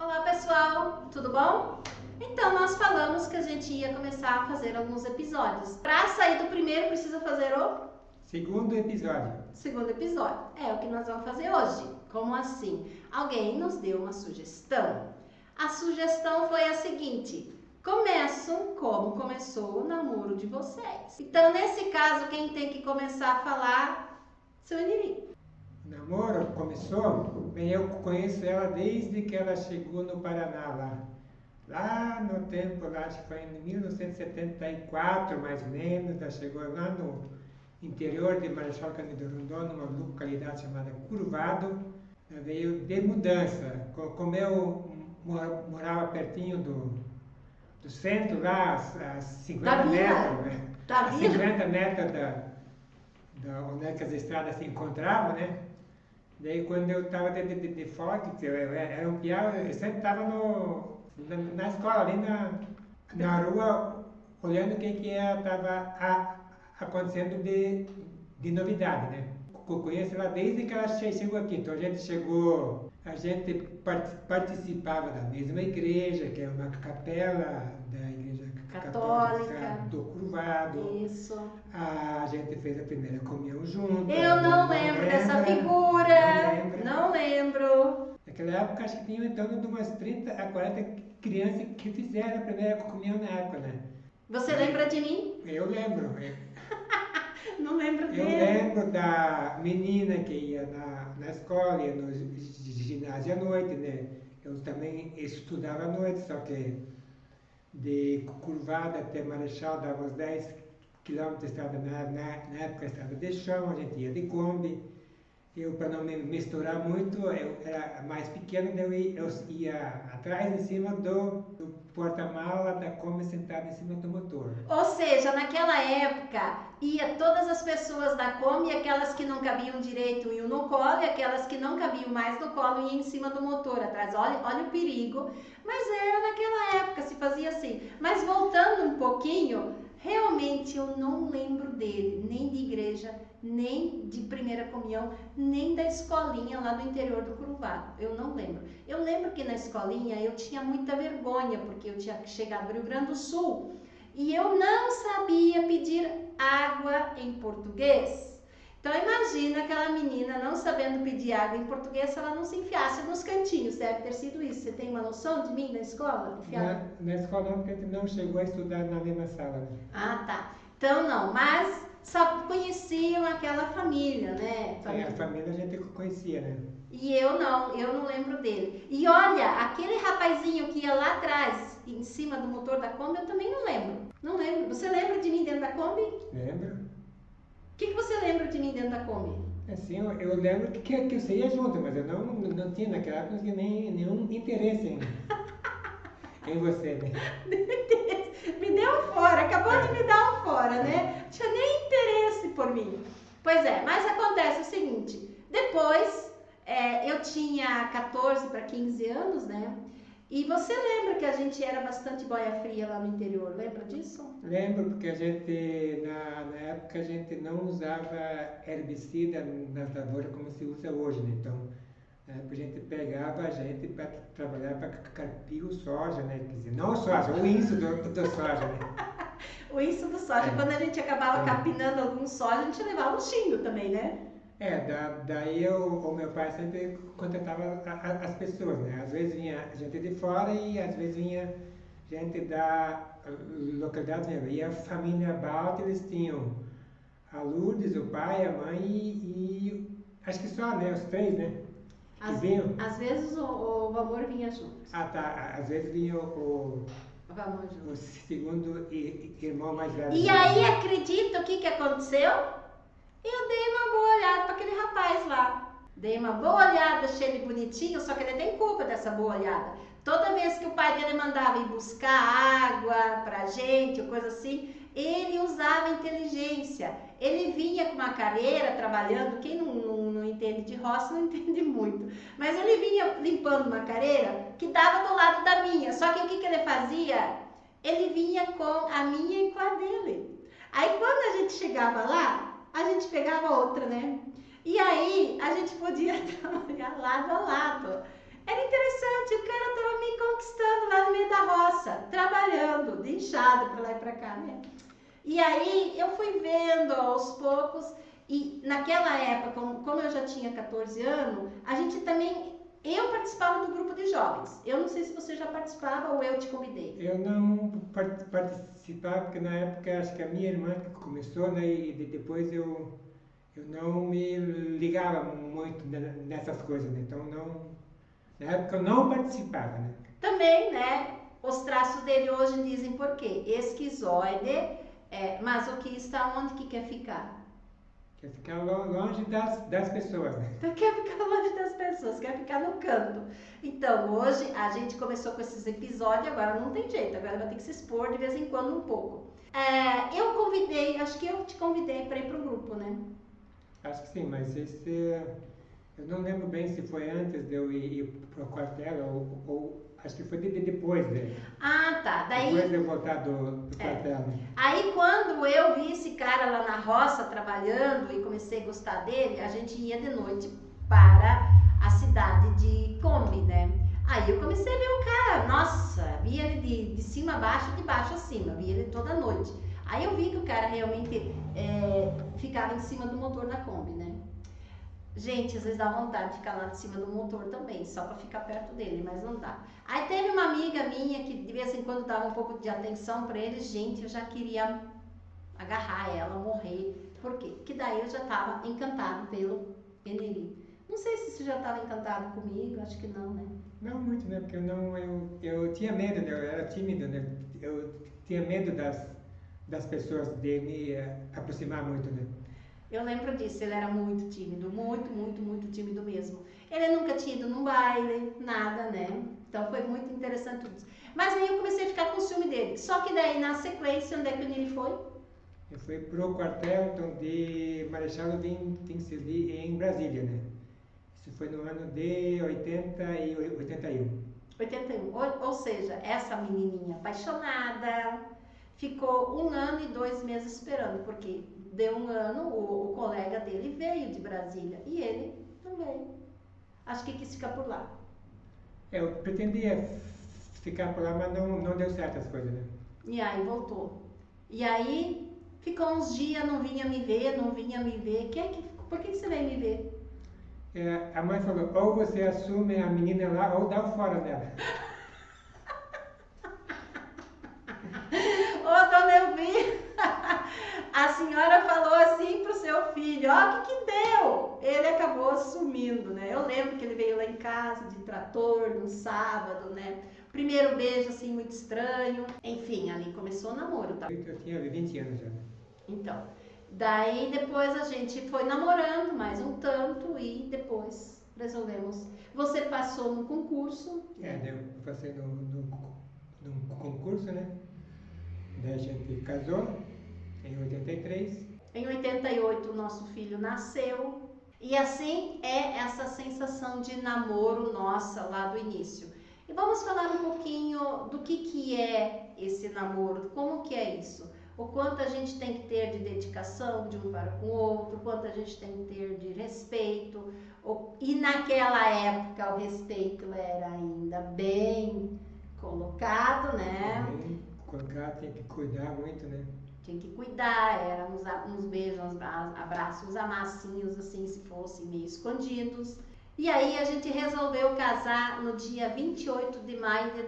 Olá pessoal, tudo bom? Então nós falamos que a gente ia começar a fazer alguns episódios. Para sair do primeiro precisa fazer o Segundo episódio. segundo episódio. É o que nós vamos fazer hoje. Como assim? Alguém nos deu uma sugestão. A sugestão foi a seguinte: começam como começou o namoro de vocês. Então nesse caso quem tem que começar a falar? Seu inimigo. O namoro começou, bem, eu conheço ela desde que ela chegou no Paraná lá no tempo, lá, acho que foi em 1974 mais ou menos, ela chegou lá no interior de Marechal Cândido Rondon, numa localidade chamada Curvado. Ela veio de mudança, como eu morava pertinho do centro lá, a 50 metros, né? Da A vila? 50 metros onde é que as estradas se encontravam, né? Daí quando eu estava de fora, que eu era um piá, eu sempre estava na escola, ali na rua, olhando o que estava acontecendo de novidade, né? Conheço ela desde que ela chegou aqui, então a gente participava da mesma igreja, que é uma capela da igreja católica do Curvado. Isso. A gente fez a primeira comunhão junto. Eu não lembro dessa figura. Não lembro. Naquela época, acho que tinha em torno de umas 30 a 40 crianças que fizeram a primeira comunhão na época, né? Você lembra de mim? Eu lembro. Não lembro Eu dele. lembro da menina que ia na escola, ia no ginásio à noite, né? Eu também estudava à noite, só que de Curvada até Marechal dava uns 10 quilômetros de estrada, na época a estrada de chão, a gente ia de Kombi. Eu, para não me misturar muito, eu era mais pequeno, daí eu ia atrás, em cima do porta-mala da Kombi, sentado em cima do motor. Ou seja, naquela época, ia todas as pessoas da Kombi, aquelas que não cabiam direito iam no colo, e aquelas que não cabiam mais no colo iam em cima do motor atrás. Olha o perigo. Mas era naquela época, se fazia assim. Mas voltando um pouquinho, realmente eu não lembro dele, nem de igreja, nem de primeira comunhão, nem da escolinha lá do interior do Curvado. Eu não lembro. Eu lembro que na escolinha eu tinha muita vergonha, porque eu tinha chegado do Rio Grande do Sul e eu não sabia pedir água em português. Então imagina aquela menina não sabendo pedir água em português, se ela não se enfiasse nos cantinhos. Deve ter sido isso. Você tem uma noção de mim na escola? Na escola não, porque a gente não chegou a estudar na mesma sala. Né? Ah, tá. Então não, mas só conheciam aquela família, né? A família a gente conhecia, né? E eu não lembro dele. E olha, aquele rapazinho que ia lá atrás, em cima do motor da Kombi, eu também não lembro. Não lembro. Você lembra de mim dentro da Kombi? Lembro. O que você lembra de mim dentro da Kombi? Assim, eu lembro que você ia junto, mas eu não tinha naquela época nenhum interesse em você, né? Me deu um fora, acabou de me dar um fora, né? Não tinha nem interesse por mim. Pois é, mas acontece o seguinte, depois eu tinha 14 para 15 anos, né? E você lembra que a gente era bastante boia fria lá no interior, lembra disso? Lembro, porque a gente, na época, a gente não usava herbicida nas lavouras como se usa hoje, né? Então, a gente pegava a gente para trabalhar para carpir o soja, né? Quer dizer, não o soja, o inso do soja, né? O inso do soja, quando a gente acabava capinando algum soja, a gente levava um xingo também, né? Daí o meu pai sempre contratava as pessoas, né? Às vezes vinha gente de fora e às vezes vinha gente da localidade mesmo. E a família Balt, eles tinham a Lourdes, o pai, a mãe e acho que só, né? Os três, né? Às vezes o Valmor vinha junto. Ah, tá. Às vezes vinha o junto. O segundo irmão mais velho. E aí, acredita o que aconteceu? Eu dei uma boa olhada para aquele rapaz lá. Dei uma boa olhada, achei ele bonitinho, só que ele tem culpa dessa boa olhada. Toda vez que o pai dele mandava ir buscar água pra gente, ou coisa assim, ele usava inteligência. Ele vinha com uma carreira trabalhando, quem não entende de roça não entende muito. Mas ele vinha limpando uma carreira que dava do lado da minha. Só que o que ele fazia? Ele vinha com a minha e com a dele. Aí quando a gente chegava lá, a gente pegava outra, né? E aí a gente podia trabalhar lado a lado. Era interessante, o cara tava me conquistando lá no meio da roça, trabalhando, de enxada pra lá e pra cá, né? E aí eu fui vendo aos poucos, e naquela época, como eu já tinha 14 anos, a gente também, eu participava do grupo de jovens. Eu não sei se você já participava ou eu te convidei. Eu não participava, porque na época acho que a minha irmã que começou, né? E depois eu não me ligava muito nessas coisas, né? Então não, na época eu não participava, né? Também, né? Os traços dele hoje dizem por quê? Esquizoide, masoquista, onde que quer ficar? Quer ficar longe das pessoas, né? Quer ficar longe das pessoas, quer ficar no canto. Então, hoje a gente começou com esses episódios, agora não tem jeito, agora vai ter que se expor de vez em quando um pouco. Eu convidei, acho que eu te convidei para ir pro grupo, né? Acho que sim, mas esse eu não lembro bem se foi antes de eu ir pro quartel ou acho que foi depois, né? Ah, tá. Daí, Depois de eu voltar do quartel, né? aí quando eu vi esse cara lá na roça trabalhando e comecei a gostar dele, a gente ia de noite para a cidade de Kombi, né? Aí eu comecei a ver o cara, nossa, via ele de cima a baixo, de baixo a cima, via ele toda noite. Aí eu vi que o cara realmente ficava em cima do motor da Kombi, né? Gente, às vezes dá vontade de ficar lá de cima do motor também, só para ficar perto dele, mas não dá. Aí teve uma amiga minha que de vez em quando dava um pouco de atenção para ele, gente, eu já queria agarrar ela, morrer. Por quê? Porque daí eu já estava encantado pelo Eneri. Não sei se você já estava encantado comigo, acho que não, né? Não muito, né? Porque eu tinha medo, né? Eu era tímido, né? Eu tinha medo das pessoas de me aproximar muito, né? Eu lembro disso, ele era muito tímido, muito tímido mesmo. Ele nunca tinha ido num baile, nada, né? Então foi muito interessante tudo isso. Mas aí eu comecei a ficar com ciúme dele. Só que daí na sequência, onde é que ele foi? Eu fui pro quartel então, de Marechal Vim servir em Brasília, né? Isso foi no ano de 80 e 81. 81. Ou seja, essa menininha apaixonada ficou 1 ano e 2 meses esperando, porque deu 1 ano, o colega dele veio de Brasília e ele não veio. Acho que quis ficar por lá. Eu pretendia ficar por lá, mas não deu certo as coisas, né? E aí voltou. E aí ficou uns dias, não vinha me ver, não vinha me ver. Por que você veio me ver? A mãe falou, ou você assume a menina lá, ou dá o fora dela. Ô, dona Elvira, a senhora falou assim pro seu filho, ó, o que deu? Ele acabou sumindo, né? Eu lembro que ele veio lá em casa de trator, no sábado, né? Primeiro beijo, assim, muito estranho. Enfim, ali começou o namoro, tá? Eu tinha 20 anos já. Então, daí depois a gente foi namorando mais um tanto e depois resolvemos. Você passou no concurso. Eu passei num concurso, né? Daí a gente casou em 83. Em 88 o nosso filho nasceu. E assim é essa sensação de namoro nossa lá do início. E vamos falar um pouquinho do que é esse namoro, como que é isso. O quanto a gente tem que ter de dedicação de um para com o outro, o quanto a gente tem que ter de respeito. E naquela época o respeito era ainda bem colocado, né? Bem colocado, tinha que cuidar muito, né? Tinha que cuidar, era uns beijos, uns abraços, uns amassinhos, assim, se fosse meio escondidos. E aí a gente resolveu casar no dia 28 de maio de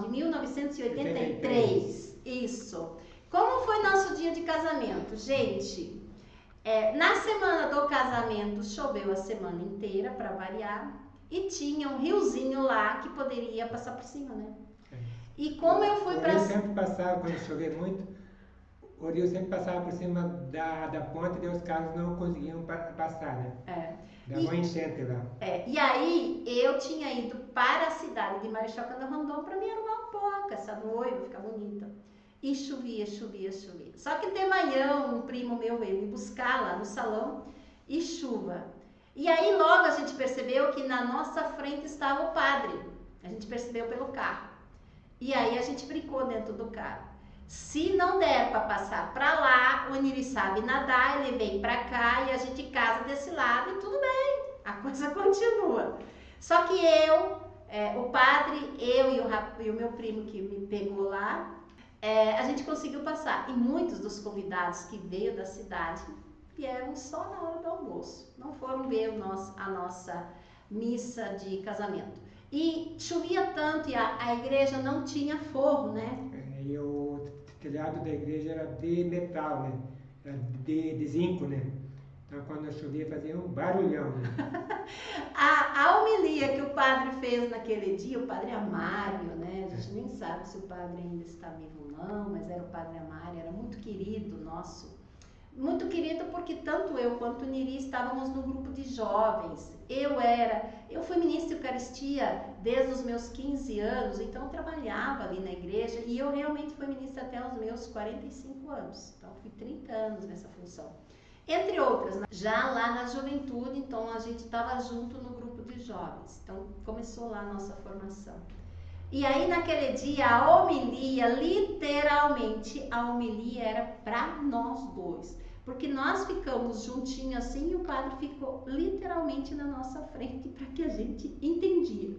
1983. Isso. Como foi nosso dia de casamento? Gente, na semana do casamento choveu a semana inteira, para variar, e tinha um riozinho lá que poderia passar por cima, né? E como eu fui para... O rio sempre passava, quando chovia muito, o rio sempre passava por cima da ponte e os carros não conseguiam passar, né? Dava uma enchente lá. E aí eu tinha ido para a cidade de Marechal Rondon para me arrumar um pouco, essa noiva, ficar bonita. E chovia. Só que de manhã um primo meu veio me buscar lá no salão e chuva. E aí logo a gente percebeu que na nossa frente estava o padre. A gente percebeu pelo carro. E aí a gente brincou dentro do carro. Se não der para passar para lá, o Niri sabe nadar, ele vem para cá e a gente casa desse lado e tudo bem. A coisa continua. Só que o padre, eu e o meu primo que me pegou lá, a gente conseguiu passar. E muitos dos convidados que veio da cidade vieram só na hora do almoço. Não foram ver a nossa missa de casamento. E chovia tanto e a igreja não tinha forro, né? E o telhado da igreja era de metal, né? Era de zinco, né? Então quando chovia fazia um barulhão, né? A homilia que o padre fez naquele dia, o padre Amário, né? A gente nem sabe se o padre ainda está vivo ou não, mas era o padre Amário, era muito querido nosso. Muito querido porque tanto eu quanto o Niri estávamos no grupo de jovens. Eu fui ministra de Eucaristia desde os meus 15 anos, então eu trabalhava ali na igreja e eu realmente fui ministra até os meus 45 anos. Então fui 30 anos nessa função. Entre outras, já lá na juventude, então a gente estava junto no grupo de jovens. Então começou lá a nossa formação. E aí naquele dia a homilia, literalmente a homilia era para nós dois. Porque nós ficamos juntinhos assim e o padre ficou literalmente na nossa frente para que a gente entendia.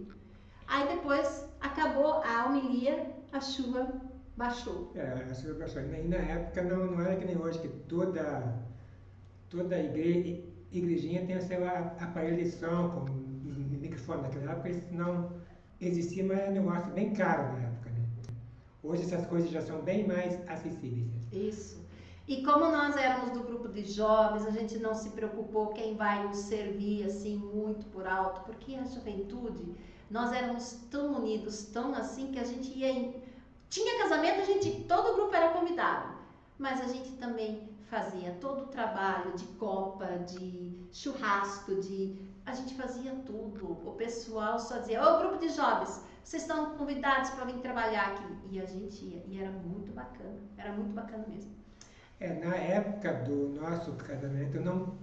Aí depois acabou a homilia, a chuva baixou. A chuva baixou. E na época não era que nem hoje, que toda igrejinha tem o seu aparelho de som, com microfone. Naquela época isso não existia, mas era um negócio bem caro na época, né? Hoje essas coisas já são bem mais acessíveis. Né? Isso. E como nós éramos do grupo de jovens, a gente não se preocupou quem vai nos servir assim muito por alto, porque a juventude, nós éramos tão unidos, tão assim, que a gente tinha casamento, todo o grupo era convidado, mas a gente também fazia todo o trabalho de copa, de churrasco, a gente fazia tudo. O pessoal só dizia, ô grupo de jovens, vocês estão convidados para vir trabalhar aqui. E a gente ia, e era muito bacana mesmo. Na época do nosso casamento não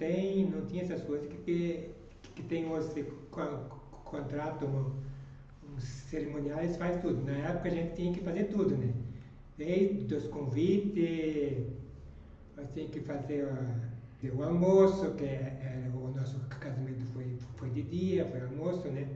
tinha essas coisas que tem hoje. Você contrata uns cerimoniais, faz tudo. Na época a gente tinha que fazer tudo, né? Desde os convites, nós tínhamos que fazer o almoço, que o nosso casamento foi de dia, foi almoço, né?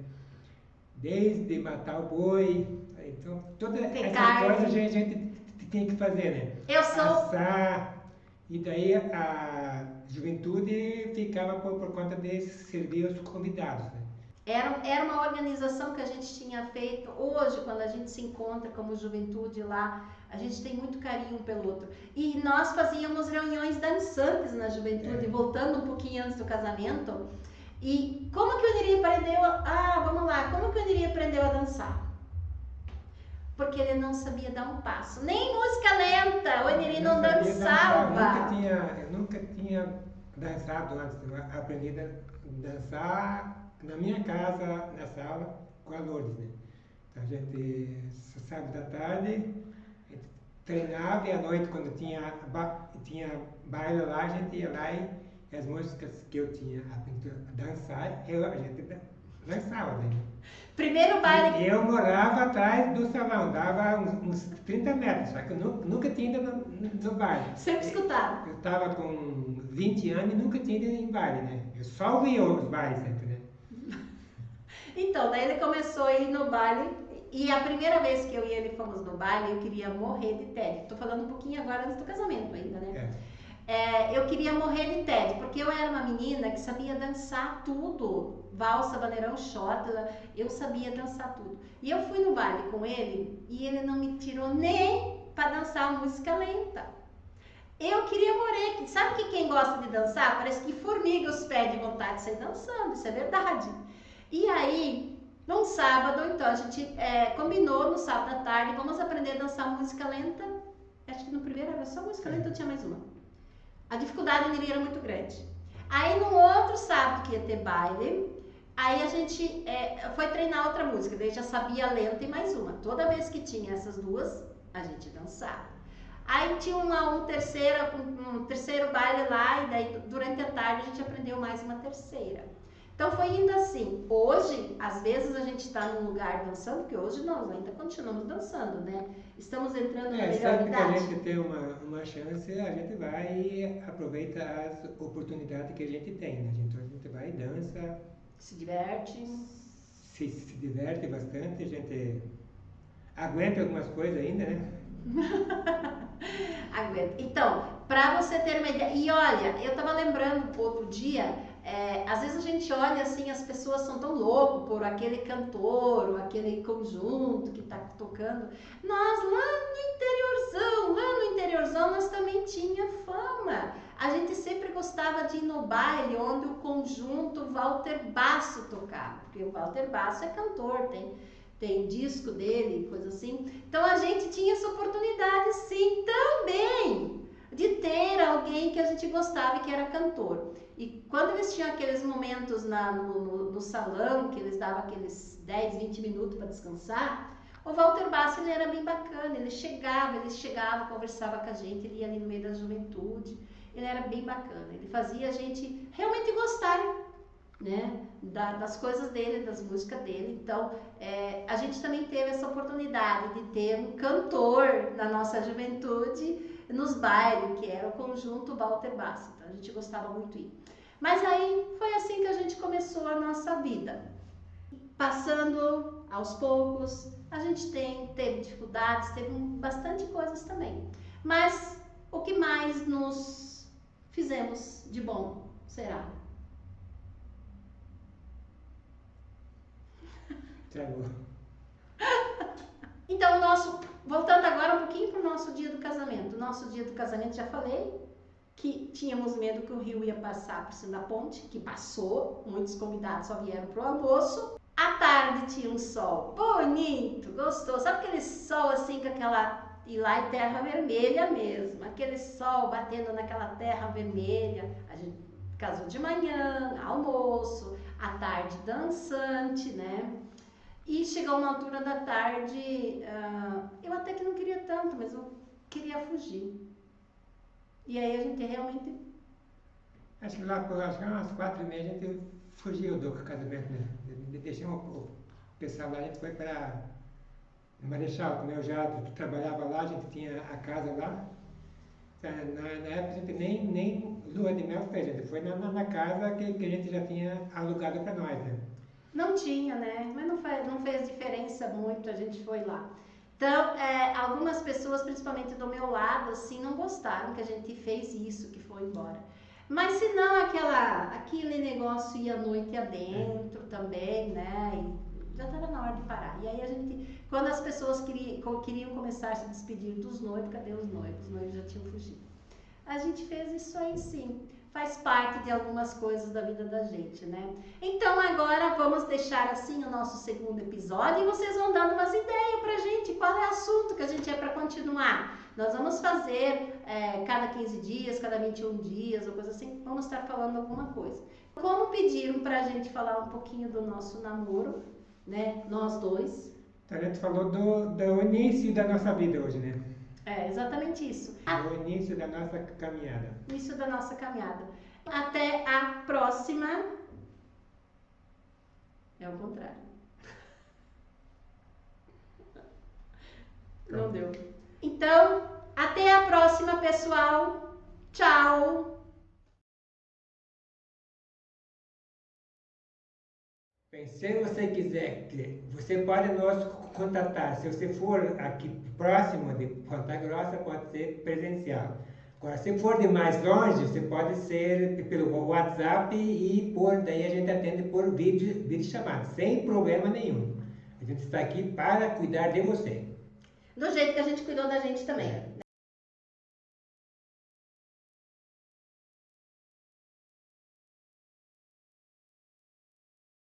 Desde matar o boi, então toda essa coisa a gente tinha que fazer, né? Assar, e daí a juventude ficava por conta de servir os convidados, né? Era uma organização que a gente tinha feito. Hoje, quando a gente se encontra como juventude lá, a gente tem muito carinho um pelo outro. E nós fazíamos reuniões dançantes na juventude, voltando um pouquinho antes do casamento. E como que o Niri aprendeu como que o Niri aprendeu a dançar? Porque ele não sabia dar um passo. Nem música lenta, o Niri não dançava. Eu nunca tinha dançado antes. Eu aprendi a dançar na minha casa, na sala, com a Lourdes, né? Então a gente, sábado à tarde, treinava e à noite, quando tinha baile lá, a gente ia lá e as músicas que eu tinha aprendido a dançar, a gente dançava, né? Primeiro baile. E eu morava atrás do salão, dava uns 30 metros, só que eu nunca tinha ido no baile. Sempre escutava. Eu estava com 20 anos e nunca tinha ido em baile, né? Eu só ouvia os bailes sempre, né? Então, daí ele começou a ir no baile e a primeira vez que eu e ele fomos no baile, eu queria morrer de tédio. Tô falando um pouquinho agora antes do casamento ainda, né? Eu queria morrer de tédio, porque eu era uma menina que sabia dançar tudo. Valsa, vaneirão, xota, eu sabia dançar tudo. E eu fui no baile com ele e ele não me tirou nem para dançar música lenta. Eu queria morrer. Sabe que quem gosta de dançar parece que formiga os pés de vontade de sair dançando, isso é verdade. E aí, num sábado, então a gente combinou no sábado à tarde, vamos aprender a dançar música lenta. Acho que no primeiro era só música lenta, eu tinha mais uma. A dificuldade nele era muito grande. Aí no outro sábado que ia ter baile, aí a gente foi treinar outra música, daí já sabia lenta e mais uma. Toda vez que tinha essas duas, a gente dançava. Aí tinha um terceiro baile lá, e daí durante a tarde a gente aprendeu mais uma terceira. Então foi indo assim. Hoje, às vezes a gente está num lugar dançando, porque hoje nós ainda continuamos dançando, né? Estamos entrando na melhor sempre idade. que a gente tem uma chance, a gente vai e aproveita as oportunidades que a gente tem, né? Então a gente vai e dança. Se diverte. se diverte bastante, a gente aguenta algumas coisas ainda, né? Aguenta. Então, para você ter uma ideia, e olha, eu tava lembrando outro dia, às vezes a gente olha assim, as pessoas são tão loucas por aquele cantor ou aquele conjunto que tá tocando. Nós lá no interiorzão nós também tinha fama. A gente sempre gostava de ir no baile onde o conjunto Walter Basso tocava, porque o Walter Basso é cantor, tem disco dele, coisa assim. Então a gente tinha essa oportunidade sim também de ter alguém que a gente gostava e que era cantor. E quando eles tinham aqueles momentos no salão, que eles davam aqueles 10, 20 minutos para descansar, o Walter Basso ele era bem bacana, ele chegava, conversava com a gente, ele ia ali no meio da juventude, ele era bem bacana, ele fazia a gente realmente gostar, né, das coisas dele, das músicas dele. Então a gente também teve essa oportunidade de ter um cantor na nossa juventude nos bailes, que era o conjunto Walter Basso. Então a gente gostava muito de ir. Mas aí foi assim que a gente começou a nossa vida. Passando aos poucos, a gente teve dificuldades, teve bastante coisas também. Mas o que mais nos fizemos de bom será? Travou. Então, voltando agora um pouquinho para o nosso dia do casamento. O nosso dia do casamento, já falei que tínhamos medo que o rio ia passar por cima da ponte, que passou, muitos convidados só vieram para o almoço. À tarde tinha um sol bonito, gostoso, sabe aquele sol assim com aquela... E lá é terra vermelha mesmo, aquele sol batendo naquela terra vermelha. A gente casou de manhã, almoço, à tarde dançante, né? E chegou uma altura da tarde, eu até que não queria tanto, mas eu queria fugir. E aí a gente realmente... Acho que lá por umas 4h30 a gente fugiu do casamento, né? Deixamos o pessoal lá, a gente foi para Marechal, como eu já trabalhava lá, a gente tinha a casa lá. Na época a gente nem lua de mel fez, a gente foi na casa que a gente já tinha alugado para nós, né? Não tinha, né? Mas não fez diferença muito, a gente foi lá. Então, algumas pessoas, principalmente do meu lado, assim, não gostaram que a gente fez isso, que foi embora. Mas se não, aquele negócio ia à noite adentro também, né? E já estava na hora de parar. E aí a gente, quando as pessoas queriam começar a se despedir dos noivos, cadê os noivos? Os noivos já tinham fugido. A gente fez isso aí sim. Faz parte de algumas coisas da vida da gente, né? Então agora vamos deixar assim o nosso segundo episódio e vocês vão dando umas ideias pra gente, qual é o assunto que a gente é para continuar. Nós vamos fazer cada 15 dias, cada 21 dias, ou coisa assim, vamos estar falando alguma coisa. Como pediram pra gente falar um pouquinho do nosso namoro, né? Nós dois. Então a gente falou do início da nossa vida hoje, né? É, exatamente isso. O início da nossa caminhada. Início da nossa caminhada. Até a próxima. É o contrário. Não deu. Então, até a próxima, pessoal. Tchau. Bem, se você quiser, você pode nos contatar. Se você for aqui próximo de Ponta Grossa, pode ser presencial. Agora, se for de mais longe, você pode ser pelo WhatsApp e daí a gente atende por vídeo chamada, sem problema nenhum. A gente está aqui para cuidar de você. Do jeito que a gente cuidou da gente também.